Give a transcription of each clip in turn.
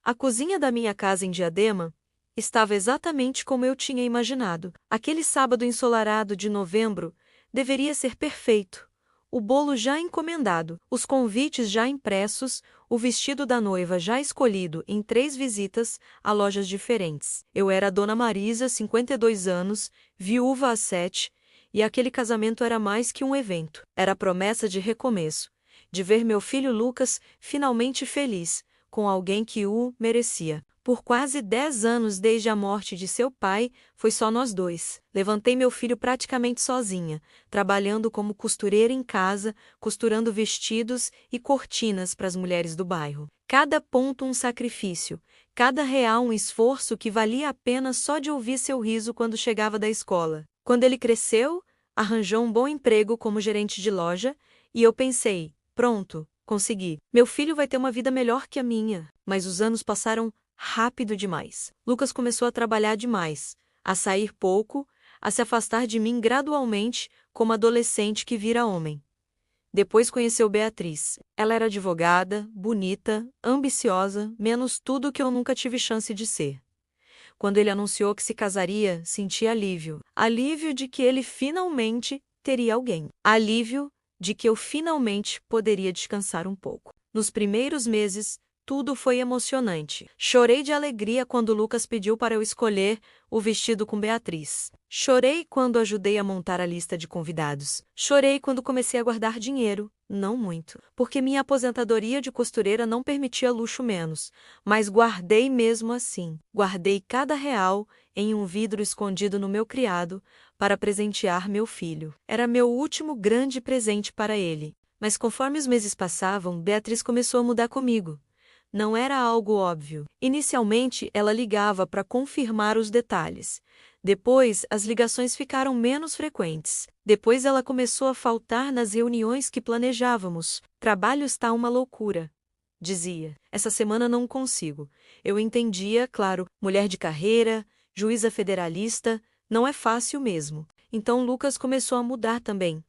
A cozinha da minha casa em Diadema estava exatamente como eu tinha imaginado. Aquele sábado ensolarado de novembro deveria ser perfeito. O bolo já encomendado, os convites já impressos, o vestido da noiva já escolhido em 3 visitas a lojas diferentes. Eu era a Dona Marisa, 52 anos, viúva há 7, e aquele casamento era mais que um evento. Era a promessa de recomeço, de ver meu filho Lucas finalmente feliz, com alguém que o merecia. Por quase 10 anos desde a morte de seu pai, foi só nós dois. Levantei meu filho praticamente sozinha, trabalhando como costureira em casa, costurando vestidos e cortinas para as mulheres do bairro. Cada ponto um sacrifício, cada real um esforço que valia a pena só de ouvir seu riso quando chegava da escola. Quando ele cresceu, arranjou um bom emprego como gerente de loja, e eu pensei, pronto, consegui. Meu filho vai ter uma vida melhor que a minha. Mas os anos passaram rápido demais. Lucas começou a trabalhar demais, a sair pouco, a se afastar de mim gradualmente, como adolescente que vira homem. Depois conheceu Beatriz. Ela era advogada, bonita, ambiciosa, menos tudo que eu nunca tive chance de ser. Quando ele anunciou que se casaria, senti alívio. Alívio de que ele finalmente teria alguém. Alívio de que eu finalmente poderia descansar um pouco. Nos primeiros meses, tudo foi emocionante. Chorei de alegria quando Lucas pediu para eu escolher o vestido com Beatriz. Chorei quando ajudei a montar a lista de convidados. Chorei quando comecei a guardar dinheiro, não muito, porque minha aposentadoria de costureira não permitia luxo menos, mas guardei mesmo assim. Guardei cada real em um vidro escondido no meu criado para presentear meu filho. Era meu último grande presente para ele. Mas conforme os meses passavam, Beatriz começou a mudar comigo. Não era algo óbvio. Inicialmente, ela ligava para confirmar os detalhes. Depois, as ligações ficaram menos frequentes. Depois, ela começou a faltar nas reuniões que planejávamos. Trabalho está uma loucura, dizia. Essa semana não consigo. Eu entendia, claro, mulher de carreira, juíza federalista, não é fácil mesmo. Então, Lucas começou a mudar também.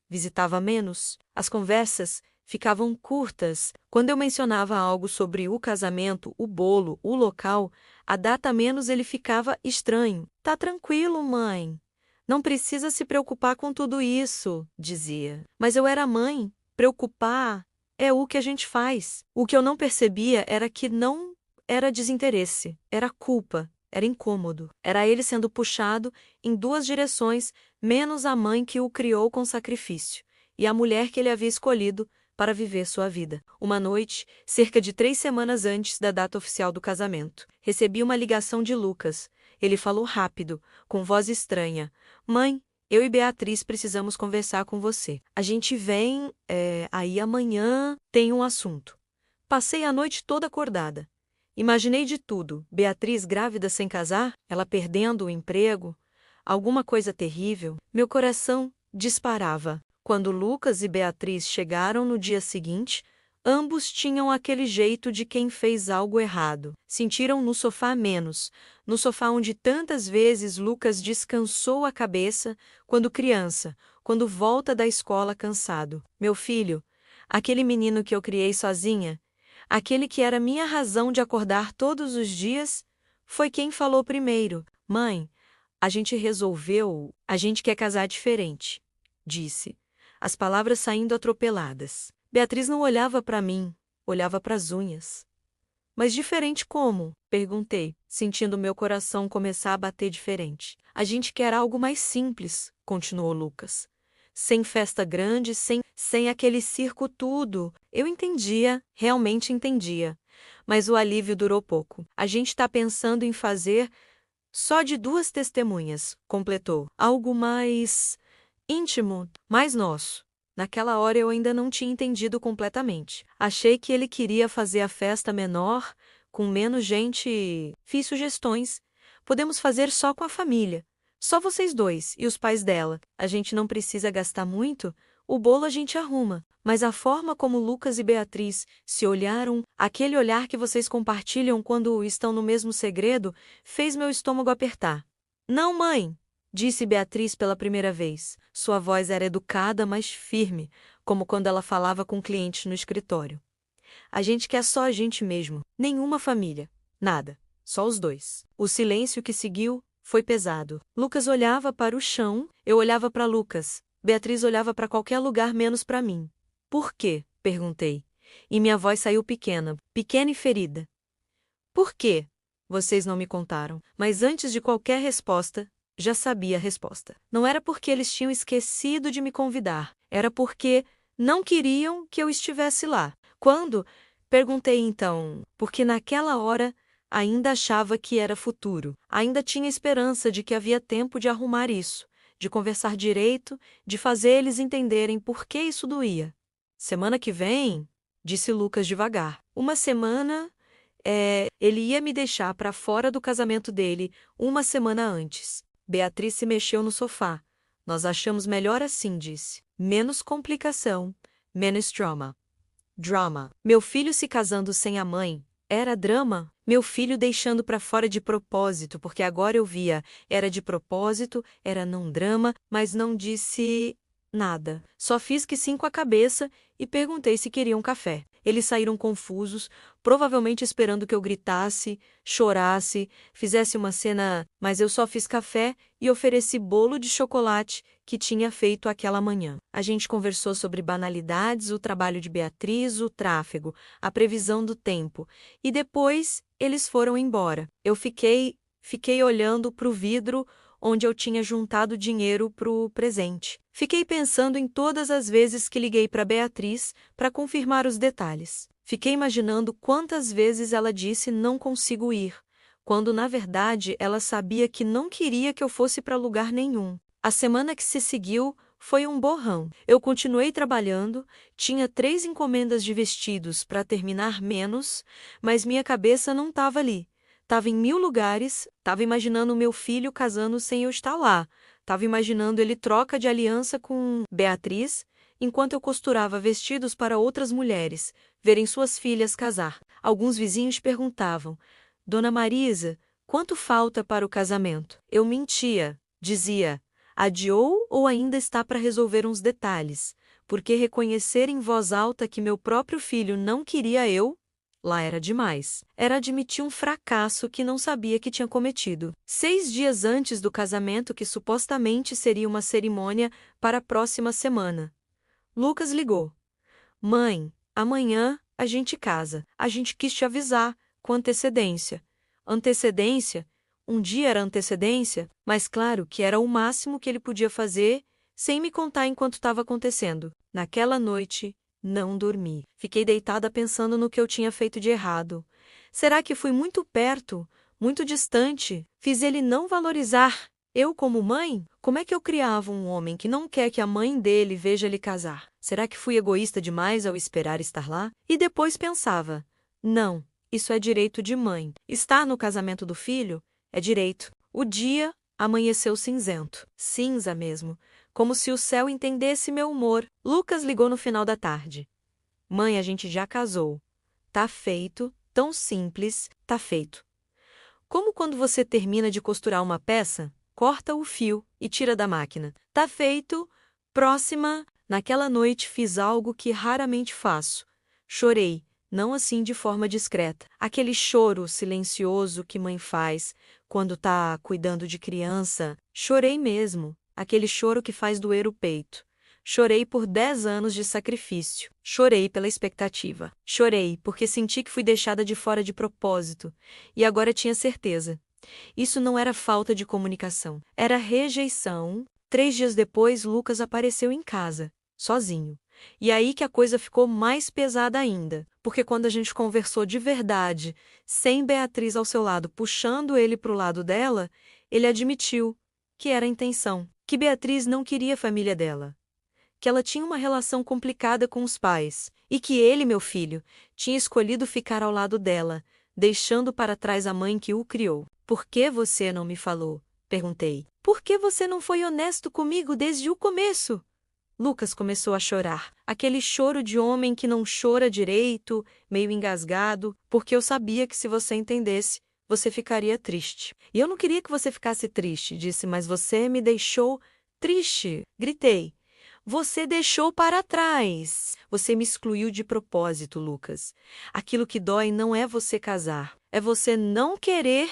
Visitava menos. As conversas ficavam curtas. Quando eu mencionava algo sobre o casamento, o bolo, o local, a data menos ele ficava estranho. Tá tranquilo, mãe. Não precisa se preocupar com tudo isso, dizia. Mas eu era mãe. Preocupar é o que a gente faz. O que eu não percebia era que não era desinteresse, era culpa. Era incômodo. Era ele sendo puxado em 2 direções, menos a mãe que o criou com sacrifício, e a mulher que ele havia escolhido para viver sua vida. Uma noite, cerca de 3 semanas antes da data oficial do casamento, recebi uma ligação de Lucas. Ele falou rápido, com voz estranha. Mãe, eu e Beatriz precisamos conversar com você. A gente vem, aí amanhã tem um assunto. Passei a noite toda acordada. Imaginei de tudo. Beatriz grávida sem casar, ela perdendo o emprego, alguma coisa terrível. Meu coração disparava. Quando Lucas e Beatriz chegaram no dia seguinte, ambos tinham aquele jeito de quem fez algo errado. Sentiram no sofá menos, no sofá onde tantas vezes Lucas descansou a cabeça quando criança, quando volta da escola cansado. Meu filho, aquele menino que eu criei sozinha, aquele que era minha razão de acordar todos os dias, foi quem falou primeiro. Mãe, a gente resolveu, a gente quer casar diferente, disse, as palavras saindo atropeladas. Beatriz não olhava para mim, olhava para as unhas. Mas diferente como? Perguntei, sentindo meu coração começar a bater diferente. A gente quer algo mais simples, continuou Lucas. Sem festa grande, sem aquele circo tudo. Eu entendia, realmente entendia. Mas o alívio durou pouco. A gente está pensando em fazer só de 2 testemunhas, completou. Algo mais íntimo, mais nosso. Naquela hora eu ainda não tinha entendido completamente. Achei que ele queria fazer a festa menor, com menos gente. Fiz sugestões. Podemos fazer só com a família. Só vocês 2 e os pais dela. A gente não precisa gastar muito, o bolo a gente arruma. Mas a forma como Lucas e Beatriz se olharam, aquele olhar que vocês compartilham quando estão no mesmo segredo, fez meu estômago apertar. Não, mãe, disse Beatriz pela primeira vez. Sua voz era educada, mas firme, como quando ela falava com clientes no escritório. A gente quer só a gente mesmo. Nenhuma família. Nada. Só os dois. O silêncio que seguiu foi pesado. Lucas olhava para o chão, eu olhava para Lucas. Beatriz olhava para qualquer lugar menos para mim. Por quê? Perguntei. E minha voz saiu pequena e ferida. Por quê? Vocês não me contaram. Mas antes de qualquer resposta, já sabia a resposta. Não era porque eles tinham esquecido de me convidar. Era porque não queriam que eu estivesse lá. Quando? Perguntei então, porque naquela hora ainda achava que era futuro. Ainda tinha esperança de que havia tempo de arrumar isso, de conversar direito, de fazer eles entenderem por que isso doía. Semana que vem, disse Lucas devagar. Uma semana. Ele ia me deixar para fora do casamento dele uma semana antes. Beatriz se mexeu no sofá. Nós achamos melhor assim, disse. Menos complicação, menos drama. Drama. Meu filho se casando sem a mãe. Era drama? Meu filho deixando para fora de propósito, porque agora eu via. Era de propósito, era não drama, mas não disse nada. Só fiz que sim com a cabeça e perguntei se queriam café. Eles saíram confusos, provavelmente esperando que eu gritasse, chorasse, fizesse uma cena, mas eu só fiz café e ofereci bolo de chocolate que tinha feito aquela manhã. A gente conversou sobre banalidades, o trabalho de Beatriz, o tráfego, a previsão do tempo, e depois eles foram embora. Eu fiquei olhando para o vidro onde eu tinha juntado dinheiro para o presente. Fiquei pensando em todas as vezes que liguei para Beatriz para confirmar os detalhes. Fiquei imaginando quantas vezes ela disse não consigo ir, quando na verdade ela sabia que não queria que eu fosse para lugar nenhum. A semana que se seguiu foi um borrão. Eu continuei trabalhando, tinha 3 encomendas de vestidos para terminar menos, mas minha cabeça não estava ali. Estava em 1000 lugares, estava imaginando meu filho casando sem eu estar lá. Estava imaginando ele troca de aliança com Beatriz, enquanto eu costurava vestidos para outras mulheres, verem suas filhas casar. Alguns vizinhos perguntavam, Dona Marisa, quanto falta para o casamento? Eu mentia, dizia, adiou ou ainda está para resolver uns detalhes, porque reconhecer em voz alta que meu próprio filho não queria eu, lá era demais. Era admitir um fracasso que não sabia que tinha cometido. 6 dias antes do casamento, que supostamente seria uma cerimônia para a próxima semana. Lucas ligou. Mãe, amanhã a gente casa. A gente quis te avisar, com antecedência. Antecedência? Um dia era antecedência, mas claro que era o máximo que ele podia fazer, sem me contar enquanto estava acontecendo. Naquela noite, não dormi. Fiquei deitada pensando no que eu tinha feito de errado. Será que fui muito perto, muito distante? Fiz ele não valorizar? Eu, como mãe? Como é que eu criava um homem que não quer que a mãe dele veja ele casar? Será que fui egoísta demais ao esperar estar lá? E depois pensava, não, isso é direito de mãe. Estar no casamento do filho é direito. O dia amanheceu cinzento. Cinza mesmo. Como se o céu entendesse meu humor. Lucas ligou no final da tarde. Mãe, a gente já casou. Tá feito, tão simples, tá feito. Como quando você termina de costurar uma peça, corta o fio e tira da máquina. Tá feito, próxima. Naquela noite fiz algo que raramente faço. Chorei, não assim de forma discreta. Aquele choro silencioso que mãe faz quando tá cuidando de criança. Chorei mesmo. Aquele choro que faz doer o peito. Chorei por 10 anos de sacrifício. Chorei pela expectativa. Chorei porque senti que fui deixada de fora de propósito. E agora tinha certeza. Isso não era falta de comunicação. Era rejeição. 3 dias depois, Lucas apareceu em casa, sozinho. E aí que a coisa ficou mais pesada ainda. Porque quando a gente conversou de verdade, sem Beatriz ao seu lado, puxando ele para o lado dela, ele admitiu que era a intenção. Que Beatriz não queria a família dela. Que ela tinha uma relação complicada com os pais. E que ele, meu filho, tinha escolhido ficar ao lado dela, deixando para trás a mãe que o criou. Por que você não me falou? Perguntei. Por que você não foi honesto comigo desde o começo? Lucas começou a chorar. Aquele choro de homem que não chora direito, meio engasgado, porque eu sabia que se você entendesse, você ficaria triste. E eu não queria que você ficasse triste, disse, mas você me deixou triste. Gritei. Você deixou para trás. Você me excluiu de propósito, Lucas. Aquilo que dói não é você casar, é você não querer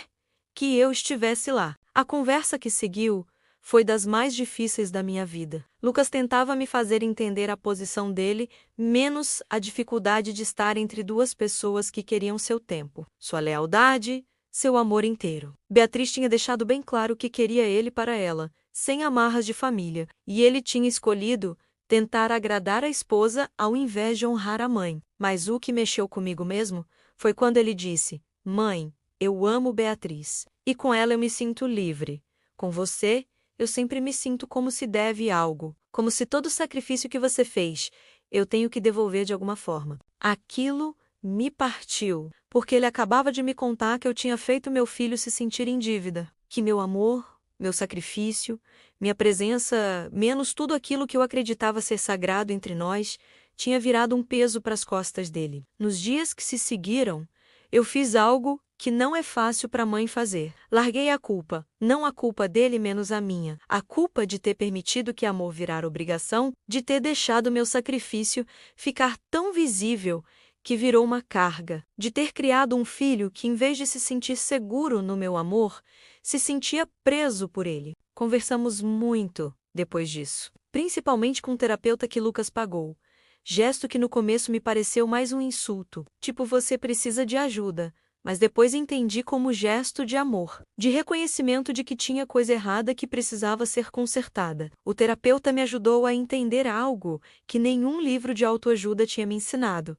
que eu estivesse lá. A conversa que seguiu foi das mais difíceis da minha vida. Lucas tentava me fazer entender a posição dele, menos a dificuldade de estar entre duas pessoas que queriam seu tempo, sua lealdade, seu amor inteiro. Beatriz tinha deixado bem claro que queria ele para ela, sem amarras de família, e ele tinha escolhido tentar agradar a esposa ao invés de honrar a mãe. Mas o que mexeu comigo mesmo foi quando ele disse: Mãe, eu amo Beatriz, e com ela eu me sinto livre. Com você, eu sempre me sinto como se deve algo, como se todo o sacrifício que você fez, eu tenho que devolver de alguma forma. Aquilo me partiu, porque ele acabava de me contar que eu tinha feito meu filho se sentir em dívida, que meu amor, meu sacrifício, minha presença, menos tudo aquilo que eu acreditava ser sagrado entre nós, tinha virado um peso para as costas dele. Nos dias que se seguiram, eu fiz algo que não é fácil para a mãe fazer. Larguei a culpa, não a culpa dele menos a minha, a culpa de ter permitido que amor virar obrigação, de ter deixado meu sacrifício ficar tão visível que virou uma carga, de ter criado um filho que, em vez de se sentir seguro no meu amor, se sentia preso por ele. Conversamos muito depois disso, principalmente com o terapeuta que Lucas pagou. Gesto que no começo me pareceu mais um insulto, tipo você precisa de ajuda, mas depois entendi como gesto de amor, de reconhecimento de que tinha coisa errada que precisava ser consertada. O terapeuta me ajudou a entender algo que nenhum livro de autoajuda tinha me ensinado,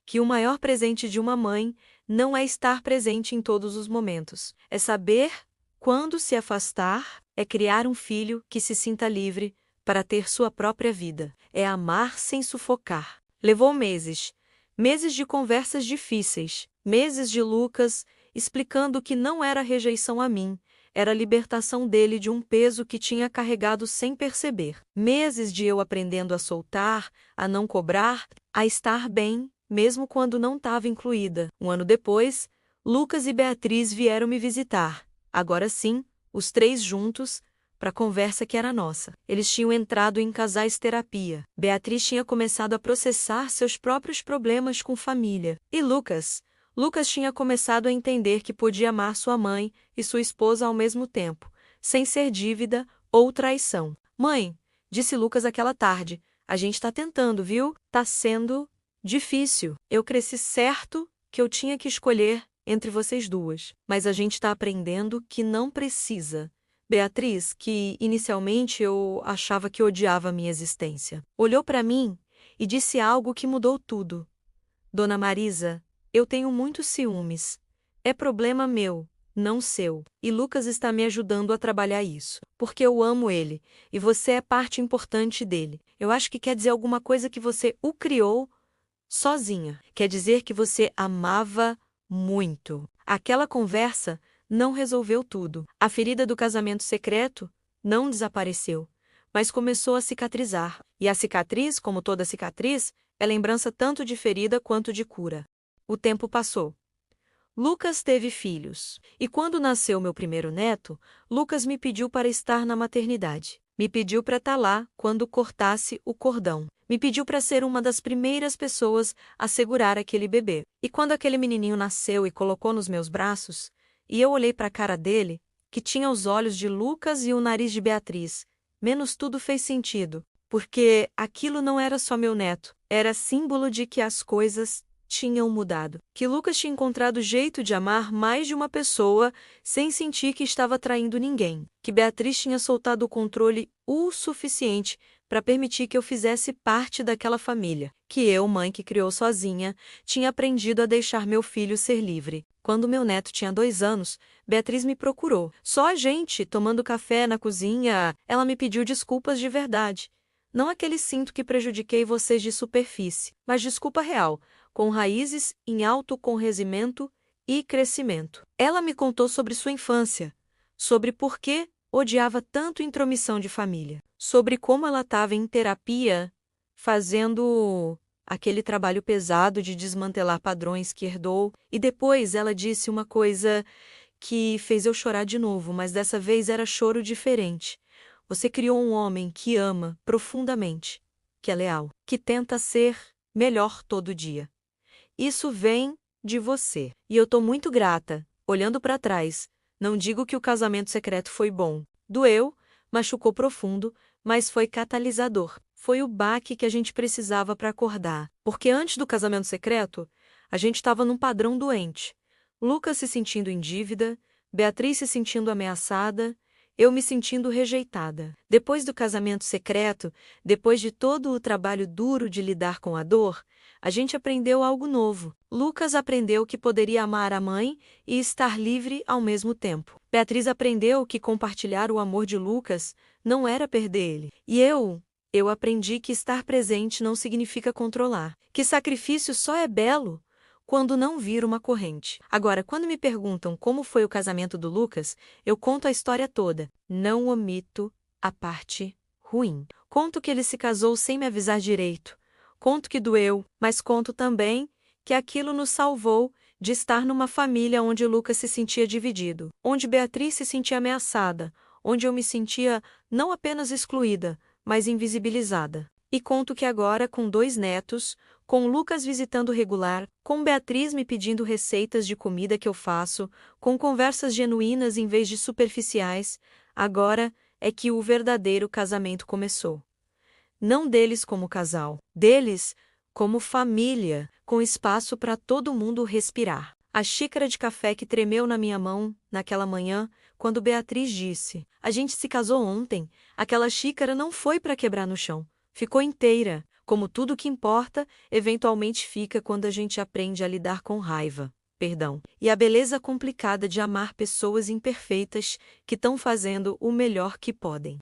que o maior presente de uma mãe não é estar presente em todos os momentos, é saber quando se afastar, é criar um filho que se sinta livre para ter sua própria vida, é amar sem sufocar. Levou meses, meses de conversas difíceis, meses de Lucas explicando que não era rejeição a mim, era a libertação dele de um peso que tinha carregado sem perceber. Meses de eu aprendendo a soltar, a não cobrar, a estar bem, mesmo quando não estava incluída. Um ano depois, Lucas e Beatriz vieram me visitar. Agora sim, os três juntos, para a conversa que era nossa. Eles tinham entrado em casais terapia. Beatriz tinha começado a processar seus próprios problemas com família. E Lucas tinha começado a entender que podia amar sua mãe e sua esposa ao mesmo tempo, sem ser dívida ou traição. Mãe, disse Lucas aquela tarde, a gente está tentando, viu? Tá sendo difícil. Eu cresci certo que eu tinha que escolher entre vocês duas, mas a gente está aprendendo que não precisa. Beatriz, que inicialmente eu achava que odiava a minha existência, olhou para mim e disse algo que mudou tudo. Dona Marisa, eu tenho muitos ciúmes. É problema meu, não seu. E Lucas está me ajudando a trabalhar isso, porque eu amo ele e você é parte importante dele. Eu acho que quer dizer alguma coisa que você o criou sozinha. Quer dizer que você amava muito. Aquela conversa não resolveu tudo. A ferida do casamento secreto não desapareceu, mas começou a cicatrizar. E a cicatriz, como toda cicatriz, é lembrança tanto de ferida quanto de cura. O tempo passou. Lucas teve filhos. E quando nasceu meu primeiro neto, Lucas me pediu para estar na maternidade. Me pediu para estar lá quando cortasse o cordão. Me pediu para ser uma das primeiras pessoas a segurar aquele bebê. E quando aquele menininho nasceu e colocou nos meus braços, e eu olhei para a cara dele, que tinha os olhos de Lucas e o nariz de Beatriz, menos tudo fez sentido, porque aquilo não era só meu neto, era símbolo de que as coisas tinham mudado, que Lucas tinha encontrado jeito de amar mais de uma pessoa sem sentir que estava traindo ninguém, que Beatriz tinha soltado o controle o suficiente para permitir que eu fizesse parte daquela família, que eu, mãe que criou sozinha, tinha aprendido a deixar meu filho ser livre. Quando meu neto tinha 2 anos, Beatriz me procurou. Só a gente, tomando café na cozinha, ela me pediu desculpas de verdade. Não aquele sinto que prejudiquei vocês de superfície, mas desculpa real, com raízes em autoconhecimento e crescimento. Ela me contou sobre sua infância, sobre por que odiava tanto intromissão de família, sobre como ela estava em terapia, fazendo aquele trabalho pesado de desmantelar padrões que herdou, e depois ela disse uma coisa que fez eu chorar de novo, mas dessa vez era choro diferente. Você criou um homem que ama profundamente, que é leal, que tenta ser melhor todo dia. Isso vem de você. E eu tô muito grata, olhando para trás. Não digo que o casamento secreto foi bom. Doeu, machucou profundo, mas foi catalisador. Foi o baque que a gente precisava para acordar. Porque antes do casamento secreto, a gente estava num padrão doente. Lucas se sentindo em dívida, Beatriz se sentindo ameaçada, eu me sentindo rejeitada. Depois do casamento secreto, depois de todo o trabalho duro de lidar com a dor, a gente aprendeu algo novo. Lucas aprendeu que poderia amar a mãe e estar livre ao mesmo tempo. Beatriz aprendeu que compartilhar o amor de Lucas não era perder ele. E eu aprendi que estar presente não significa controlar, que sacrifício só é belo quando não vira uma corrente. Agora, quando me perguntam como foi o casamento do Lucas, eu conto a história toda. Não omito a parte ruim. Conto que ele se casou sem me avisar direito. Conto que doeu, mas conto também que aquilo nos salvou de estar numa família onde Lucas se sentia dividido, onde Beatriz se sentia ameaçada, onde eu me sentia não apenas excluída, mas invisibilizada. E conto que agora, com 2 netos, com Lucas visitando regular, com Beatriz me pedindo receitas de comida que eu faço, com conversas genuínas em vez de superficiais, agora é que o verdadeiro casamento começou. Não deles como casal, deles como família, com espaço para todo mundo respirar. A xícara de café que tremeu na minha mão naquela manhã, quando Beatriz disse: "A gente se casou ontem", aquela xícara não foi para quebrar no chão. Ficou inteira, como tudo que importa, eventualmente fica quando a gente aprende a lidar com raiva, perdão, e a beleza complicada de amar pessoas imperfeitas que estão fazendo o melhor que podem.